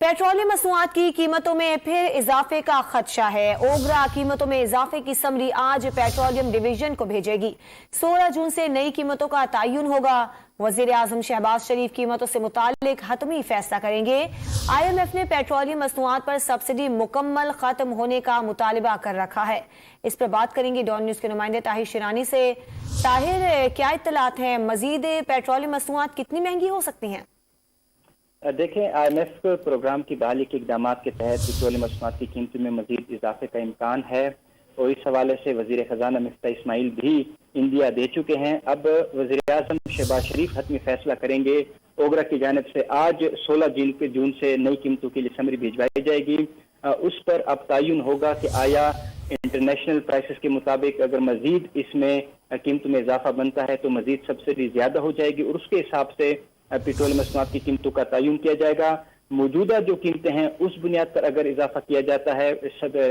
Petroleum मसनूआत की कीमतों में फिर इजाफे का खदशा है। ओगरा कीमतों में इजाफे की समरी आज पेट्रोलियम डिवीजन को भेजेगी। 16 जून से नई कीमतों का तयन होगा। वजीर आजम शहबाज शरीफ कीमतों से मुतालिक हतमी फैसला करेंगे। IMF ने पेट्रोलियम मसनूआत पर सब्सिडी मुकम्मल खत्म होने का मुतालबा कर रखा है। इस पर बात करेंगे डॉन न्यूज के नुमाइंदे ताहिर शिरानी से। ताहिर, क्या इत्तलात हैं? मजीद पेट्रोलियम मसनूआत कितनी महंगी हो सकती हैं? देखें, IMF प्रोग्राम की बहाली के इकदाम के तहत पेट्रोलियम मसनूआत की कीमतों में मजीद इजाफे का इम्कान है और इस हवाले से वजीर खजाना मिफ्ता इस्माइल भी इंडिया दे चुके हैं। अब वजीर आजम शहबाज शरीफ हतमी फैसला करेंगे। ओगरा की जानिब से आज 16 जून से नई कीमतों के लिए समरी भिजवाई जाएगी। उस पर अब तयन होगा कि आया इंटरनेशनल प्राइसेस के मुताबिक अगर मजीद इसमें कीमतों में इजाफा बनता है तो मजीद सब्सिडी ज्यादा हो जाएगी और उसके हिसाब से पेट्रोलियम मसनूआत की कीमतों का तयन किया जाएगा। मौजूदा जो कीमतें हैं उस बुनियाद पर अगर इजाफा किया जाता है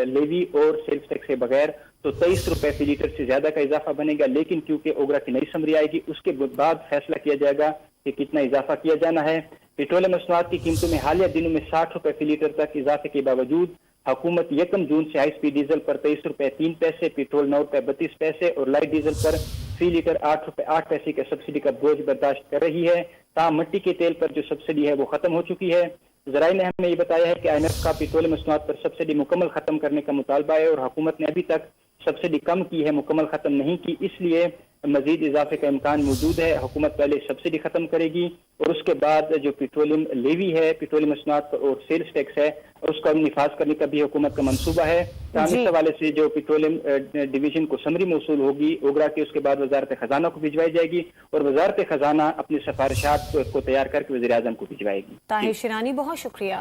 लेवी और सेल्फ टैक्स के बगैर तो 23 रुपए फी लीटर से ज्यादा का इजाफा बनेगा। लेकिन क्योंकि ओगरा की नई समरी आएगी उसके बाद फैसला किया जाएगा कि कितना इजाफा किया जाना है। पेट्रोलियम मसनूआत की कीमतों में हालिया दिनों में 60 रुपए फी लीटर तक इजाफे के बावजूद हुकूमत 1 जून से हाई स्पीड डीजल पर 23 रुपए 3 पैसे, पेट्रोल 9 रुपए 32 पैसे और लाइट डीजल पर फी लीटर 8 रुपए 8 पैसे के सब्सिडी का बोझ बर्दाश्त कर रही है। ताहम मिट्टी के तेल पर जो सब्सिडी है वो खत्म हो चुकी है। जराये ने हमें ये बताया है कि IMF का पेट्रोलियम मसनूआत पर सब्सिडी मुकम्मल खत्म करने का मुतालबा है और हुकूमत ने अभी तक सब्सिडी कम की है, मुकम्मल खत्म नहीं की, इसलिए मजीद इजाफे का इम्कान मौजूद है। हुकूमत पहले सब्सिडी खत्म करेगी और उसके बाद जो पेट्रोलियम लेवी है, पेट्रोलियम मसनूआत और सेल्स टैक्स है उसका निफाज करने का भी हुकूमत का मंसूबा है। इस हवाले से जो पेट्रोलियम डिवीजन को समरी मौसूल होगी ओगरा की, उसके बाद वजारत खजाना को भिजवाई जाएगी और वजारत खजाना अपनी सिफारिशात को तैयार करके वज़ीर आज़म को भिजवाएगी। ताहिर शिरानी, बहुत शुक्रिया।